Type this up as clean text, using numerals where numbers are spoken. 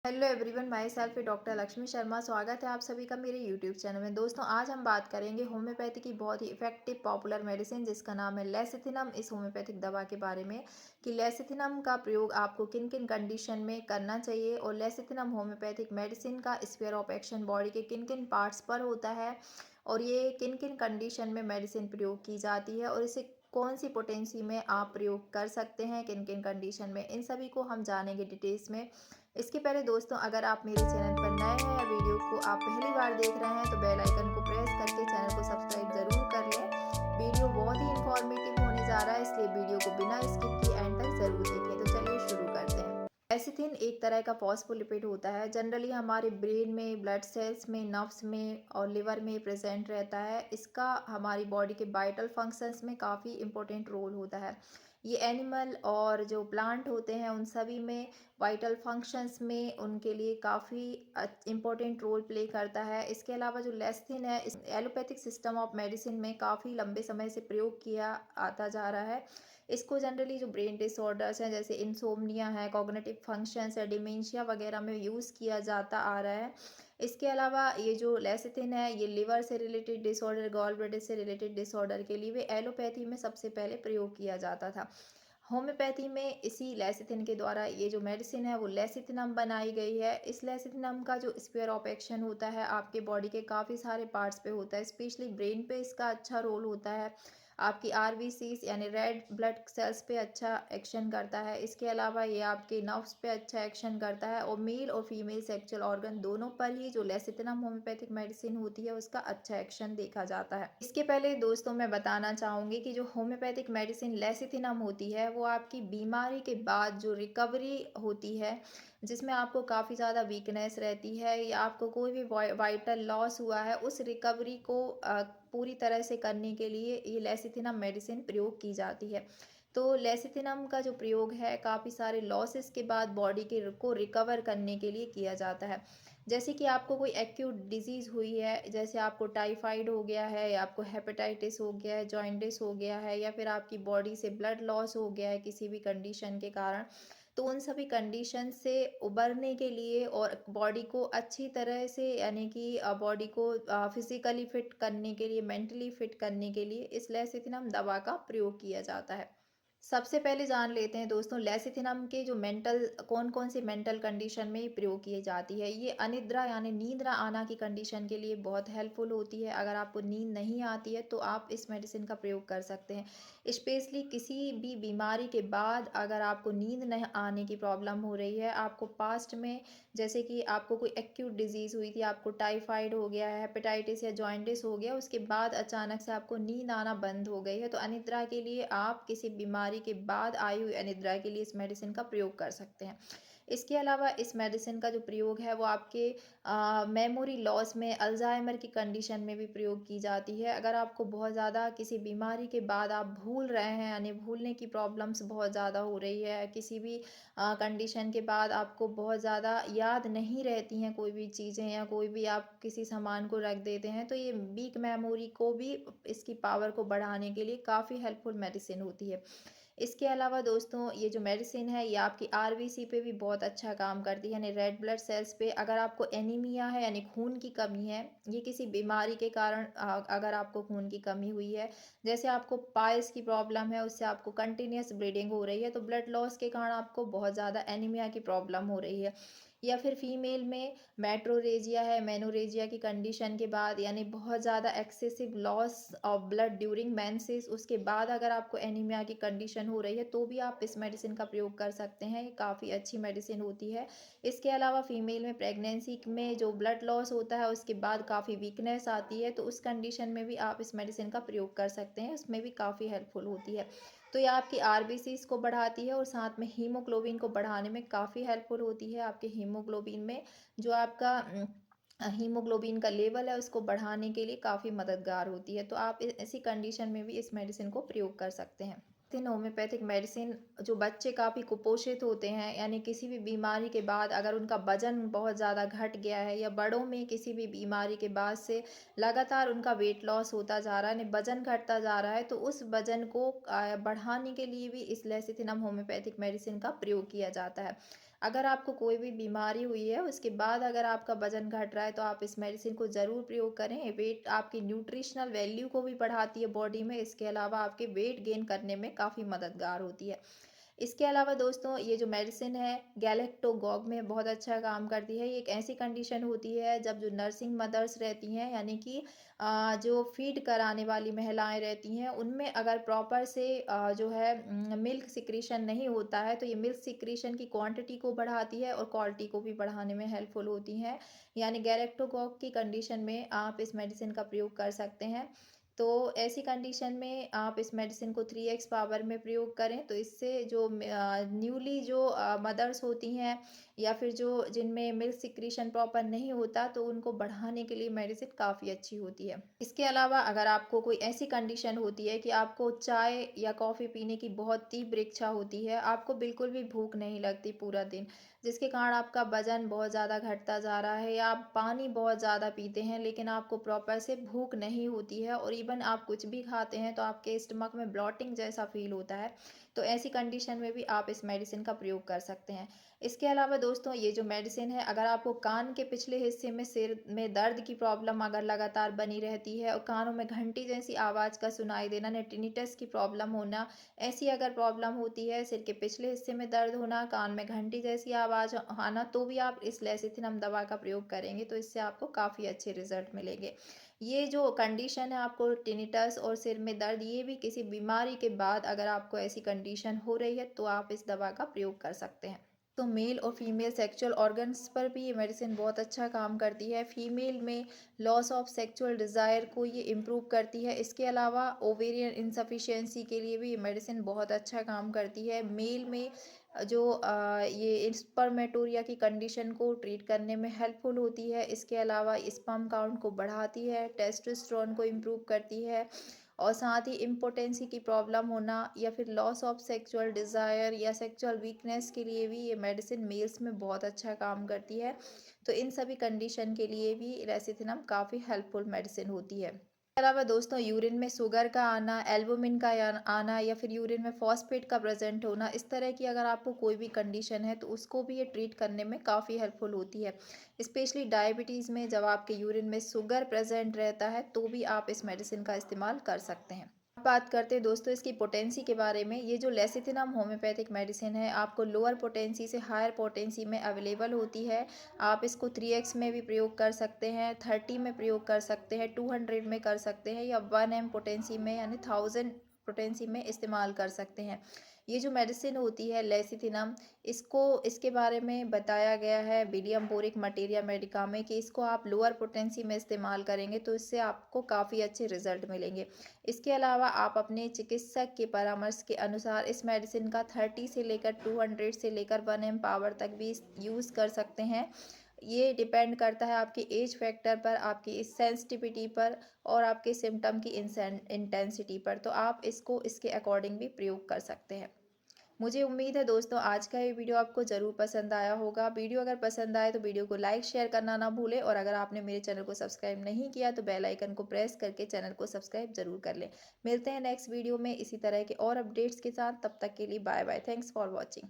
Hello everyone, my self doctor Lakshmi Sharma. स्वागत है आप सभी का मेरे यूट्यूब चैनल में। दोस्तों, आज हम बात करेंगे होम्योपैथी की बहुत ही इफेक्टिव पॉपुलर मेडिसिन जिसका नाम है लेसिथिनम। इस होम्योपैथिक दवा के बारे में कि लेसिथिनम का प्रयोग आपको किन किन कंडीशन में करना चाहिए और लेसिथिनम होम्योपैथिक मेडिसिन का स्फीयर ऑफ एक्शन बॉडी के किन किन पार्ट्स पर होता है और ये किन किन कंडीशन में मेडिसिन प्रयोग की जाती है और इसे कौन सी पोटेंसी में आप प्रयोग कर सकते हैं, किन किन कंडीशन में, इन सभी को हम जानेंगे डिटेल्स में। इसके पहले दोस्तों, अगर आप मेरे चैनल पर नए हैं या वीडियो को आप पहली बार देख रहे हैं तो बेल आइकन को प्रेस करके चैनल को सब्सक्राइब जरूर कर लें। वीडियो बहुत ही इंफॉर्मेटिव होने जा रहा है, इसलिए वीडियो को बिना स्किप किए एंड तक जरूर देखें। तो चलिए शुरू करते हैं। लेसिथिन एक तरह का फॉस्फोलिपिड होता है। जनरली हमारे ब्रेन में, ब्लड सेल्स में, नर्व्स में और लिवर में प्रेजेंट रहता है। इसका हमारी बॉडी के वाइटल फंक्शंस में काफ़ी इंपॉर्टेंट रोल होता है। ये एनिमल और जो प्लांट होते हैं उन सभी में वाइटल फंक्शंस में उनके लिए काफ़ी इम्पोर्टेंट रोल प्ले करता है। इसके अलावा जो लेसिथिन है, इस एलोपैथिक सिस्टम ऑफ मेडिसिन में काफ़ी लंबे समय से प्रयोग किया आता जा रहा है। इसको जनरली जो ब्रेन डिसऑर्डर्स हैं जैसे इंसोम्निया है, कॉग्निटिव फंक्शंस है, डिमेंशिया वगैरह में यूज़ किया जाता आ रहा है। इसके अलावा ये जो लेसिथिन है ये लिवर से रिलेटेड डिसऑर्डर, गॉल ब्लैडर से रिलेटेड डिसऑर्डर के लिए भी एलोपैथी में सबसे पहले प्रयोग किया जाता था। होम्योपैथी में इसी लेसिथिन के द्वारा ये जो मेडिसिन है वो लेसिथिनम बनाई गई है। इस लेसिथिनम का जो स्फीयर ऑफ एक्शन होता है आपके बॉडी के काफ़ी सारे पार्ट्स पे होता है, स्पेशली ब्रेन पे इसका अच्छा रोल होता है। आपकी आरबीसीज यानी रेड ब्लड सेल्स पे अच्छा एक्शन करता है। इसके अलावा ये आपके नर्व्स पे अच्छा एक्शन करता है और मेल और फीमेल सेक्सुअल ऑर्गन दोनों पर ही जो लेसिथिनम होम्योपैथिक मेडिसिन होती है उसका अच्छा एक्शन देखा जाता है। इसके पहले दोस्तों मैं बताना चाहूँगी कि जो होम्योपैथिक मेडिसिन लेसिथिनम होती है वो आपकी बीमारी के बाद जो रिकवरी होती है, जिसमें आपको काफ़ी ज़्यादा वीकनेस रहती है या आपको कोई भी वाइटल लॉस हुआ है, उस रिकवरी को पूरी तरह से करने के लिए ये लेसिथिनम मेडिसिन प्रयोग की जाती है। तो लेसिथिनम का जो प्रयोग है काफ़ी सारे लॉसेस के बाद बॉडी के को रिकवर करने के लिए किया जाता है। जैसे कि आपको कोई एक्यूट डिजीज़ हुई है, जैसे आपको टाइफाइड हो गया है या आपको हेपेटाइटिस हो गया है, जॉन्डिस हो गया है या फिर आपकी बॉडी से ब्लड लॉस हो गया है किसी भी कंडीशन के कारण, तो उन सभी कंडीशन से उबरने के लिए और बॉडी को अच्छी तरह से यानी कि बॉडी को फिजिकली फिट करने के लिए, मेंटली फिट करने के लिए इस लेसिथिनम दवा का प्रयोग किया जाता है। सबसे पहले जान लेते हैं दोस्तों लेसिथिनम के जो मेंटल कौन-कौन सी मेंटल कंडीशन में प्रयोग की जाती है। ये अनिद्रा यानी नींद ना आना की कंडीशन के लिए बहुत हेल्पफुल होती है। अगर आपको नींद नहीं आती है तो आप इस मेडिसिन का प्रयोग कर सकते हैं। स्पेशली किसी भी बीमारी के बाद अगर आपको नींद नहीं आने की प्रॉब्लम हो रही है, आपको पास्ट में जैसे कि आपको कोई एक्यूट डिजीज़ हुई थी, आपको टाइफाइड हो गया है, हेपेटाइटिस या जॉन्डिस हो गया, उसके बाद अचानक से आपको नींद आना बंद हो गई है, तो अनिद्रा के लिए आप किसी बीमारी के बाद आई हुई अनिद्रा के लिए इस मेडिसिन का प्रयोग कर सकते हैं। इसके अलावा इस मेडिसिन का जो प्रयोग है वो आपके मेमोरी लॉस में, अल्जाइमर की कंडीशन में भी प्रयोग की जाती है। अगर आपको बहुत ज़्यादा किसी बीमारी के बाद आप भूल रहे हैं यानी भूलने की प्रॉब्लम्स बहुत ज़्यादा हो रही है, किसी भी कंडीशन के बाद आपको बहुत ज़्यादा याद नहीं रहती हैं कोई भी चीज़ें या कोई भी आप किसी सामान को रख देते हैं, तो ये वीक मेमोरी को भी इसकी पावर को बढ़ाने के लिए काफ़ी हेल्पफुल मेडिसिन होती है। इसके अलावा दोस्तों ये जो मेडिसिन है ये आपकी आरबीसी पे भी बहुत अच्छा काम करती है यानी रेड ब्लड सेल्स पे। अगर आपको एनीमिया है यानी खून की कमी है, ये किसी बीमारी के कारण अगर आपको खून की कमी हुई है, जैसे आपको पाइल्स की प्रॉब्लम है, उससे आपको कंटिन्यूअस ब्लीडिंग हो रही है, तो ब्लड लॉस के कारण आपको बहुत ज़्यादा एनीमिया की प्रॉब्लम हो रही है, या फिर फीमेल में मेट्रोरेजिया है, मेनोरेजिया की कंडीशन के बाद यानी बहुत ज़्यादा excessive loss of blood during menses, उसके बाद अगर आपको एनीमिया की कंडीशन हो रही है तो भी आप इस मेडिसिन का प्रयोग कर सकते हैं। ये काफ़ी अच्छी मेडिसिन होती है। इसके अलावा फीमेल में प्रेगनेंसी में जो ब्लड लॉस होता है उसके बाद काफ़ी वीकनेस आती है, तो उस कंडीशन में भी आप इस मेडिसिन का प्रयोग कर सकते हैं, उसमें भी काफ़ी हेल्पफुल होती है। तो ये आपकी आरबीसीज़ को बढ़ाती है और साथ में हीमोग्लोबिन को बढ़ाने में काफ़ी हेल्पफुल होती है। आपके हीमोग्लोबिन में जो आपका हीमोग्लोबिन का लेवल है उसको बढ़ाने के लिए काफ़ी मददगार होती है। तो आप ऐसी कंडीशन में भी इस मेडिसिन को प्रयोग कर सकते हैं। तीन होम्योपैथिक मेडिसिन जो बच्चे काफ़ी कुपोषित होते हैं यानी किसी भी बीमारी के बाद अगर उनका वजन बहुत ज़्यादा घट गया है या बड़ों में किसी भी बीमारी के बाद से लगातार उनका वेट लॉस होता जा रहा है यानी वजन घटता जा रहा है, तो उस वजन को बढ़ाने के लिए भी इस लेसिथिनम होम्योपैथिक मेडिसिन का प्रयोग किया जाता है। अगर आपको कोई भी बीमारी हुई है, उसके बाद अगर आपका वज़न घट रहा है, तो आप इस मेडिसिन को ज़रूर प्रयोग करें। वेट आपकी न्यूट्रिशनल वैल्यू को भी बढ़ाती है बॉडी में, इसके अलावा आपके वेट गेन करने में काफ़ी मददगार होती है। इसके अलावा दोस्तों ये जो मेडिसिन है गैलेक्टोगोग में बहुत अच्छा काम करती है। ये एक ऐसी कंडीशन होती है जब जो नर्सिंग मदर्स रहती हैं, यानी कि जो फीड कराने वाली महिलाएं रहती हैं, उनमें अगर प्रॉपर से जो है मिल्क सिक्रीशन नहीं होता है, तो ये मिल्क सिक्रीशन की क्वांटिटी को बढ़ाती है और क्वालिटी को भी बढ़ाने में हेल्पफुल होती हैं। यानी गैलेक्टोगोग की कंडीशन में आप इस मेडिसिन का प्रयोग कर सकते हैं। तो ऐसी कंडीशन में आप इस मेडिसिन को 3x पावर में प्रयोग करें, तो इससे जो न्यूली जो मदर्स होती हैं, या फिर जो जिनमें मिल्क सिक्रीशन प्रॉपर नहीं होता, तो उनको बढ़ाने के लिए मेडिसिन काफ़ी अच्छी होती है। इसके अलावा अगर आपको कोई ऐसी कंडीशन होती है कि आपको चाय या कॉफ़ी पीने की बहुत तीव्र इच्छा होती है, आपको बिल्कुल भी भूख नहीं लगती पूरा दिन, जिसके कारण आपका वज़न बहुत ज़्यादा घटता जा रहा है, या आप पानी बहुत ज़्यादा पीते हैं लेकिन आपको प्रॉपर से भूख नहीं होती है, और इवन आप कुछ भी खाते हैं तो आपके स्टमक में ब्लॉटिंग जैसा फ़ील होता है, तो ऐसी कंडीशन में भी आप इस मेडिसिन का प्रयोग कर सकते हैं। इसके अलावा दोस्तों ये जो मेडिसिन है, अगर आपको कान के पिछले हिस्से में सिर में दर्द की प्रॉब्लम अगर लगातार बनी रहती है, और कानों में घंटी जैसी आवाज़ का सुनाई देना, टिनिटस की प्रॉब्लम होना, ऐसी अगर प्रॉब्लम होती है, सिर के पिछले हिस्से में दर्द होना, कान में घंटी जैसी आवाज़ आना, तो भी आप इस लेसिथिनम दवा का प्रयोग करेंगे, तो इससे आपको काफ़ी अच्छे रिजल्ट मिलेंगे। ये जो कंडीशन है आपको टिनिटस और सिर में दर्द, ये भी किसी बीमारी के बाद अगर आपको ऐसी कंडीशन हो रही है, तो आप इस दवा का प्रयोग कर सकते हैं। तो मेल और फीमेल सेक्सुअल ऑर्गन्स पर भी ये मेडिसिन बहुत अच्छा काम करती है। फीमेल में लॉस ऑफ सेक्सुअल डिज़ायर को ये इम्प्रूव करती है। इसके अलावा ओवेरियन इनसफिशिएंसी के लिए भी ये मेडिसिन बहुत अच्छा काम करती है। मेल में जो ये स्पर्मेटोरिया की कंडीशन को ट्रीट करने में हेल्पफुल होती है। इसके अलावा स्पर्म काउंट को बढ़ाती है, टेस्टोस्टेरोन को इम्प्रूव करती है, और साथ ही इम्पोटेंसी की प्रॉब्लम होना, या फिर लॉस ऑफ सेक्सुअल डिज़ायर या सेक्सुअल वीकनेस के लिए भी ये मेडिसिन मेल्स में बहुत अच्छा काम करती है। तो इन सभी कंडीशन के लिए भी लेसिथिनम काफ़ी हेल्पफुल मेडिसिन होती है। इसके अलावा दोस्तों यूरिन में शुगर का आना, एल्बुमिन का आना, या फिर यूरिन में फॉस्फेट का प्रेजेंट होना, इस तरह की अगर आपको कोई भी कंडीशन है, तो उसको भी ये ट्रीट करने में काफ़ी हेल्पफुल होती है। स्पेशली डायबिटीज़ में जब आपके यूरिन में शुगर प्रेजेंट रहता है, तो भी आप इस मेडिसिन का इस्तेमाल कर सकते हैं। अब बात करते हैं दोस्तों इसकी पोटेंसी के बारे में। ये जो लेसिथिनम होम्योपैथिक मेडिसिन है, आपको लोअर पोटेंसी से हायर पोटेंसी में अवेलेबल होती है। आप इसको 3x में भी प्रयोग कर सकते हैं, 30 में प्रयोग कर सकते हैं, 200 में कर सकते हैं, या 1m पोटेंसी में यानी 1000 पोटेंसी में इस्तेमाल कर सकते हैं। ये जो मेडिसिन होती है लेसिथिनम, इसको इसके बारे में बताया गया है विलियम बोरिक मटेरिया मेडिका में, कि इसको आप लोअर पोटेंसी में इस्तेमाल करेंगे तो इससे आपको काफ़ी अच्छे रिजल्ट मिलेंगे। इसके अलावा आप अपने चिकित्सक के परामर्श के अनुसार इस मेडिसिन का 30 से लेकर 200 से लेकर 1m पावर तक भी यूज़ कर सकते हैं। ये डिपेंड करता है आपके एज फैक्टर पर, आपकी सेंसिटिविटी पर, और आपके सिम्टम की इंटेंसिटी पर। तो आप इसको इसके अकॉर्डिंग भी प्रयोग कर सकते हैं। मुझे उम्मीद है दोस्तों आज का ये वीडियो आपको ज़रूर पसंद आया होगा। वीडियो अगर पसंद आए तो वीडियो को लाइक शेयर करना ना भूलें, और अगर आपने मेरे चैनल को सब्सक्राइब नहीं किया तो बेल आइकन को प्रेस करके चैनल को सब्सक्राइब ज़रूर कर लें। मिलते हैं नेक्स्ट वीडियो में इसी तरह के और अपडेट्स के साथ। तब तक के लिए bye bye. Thanks for watching.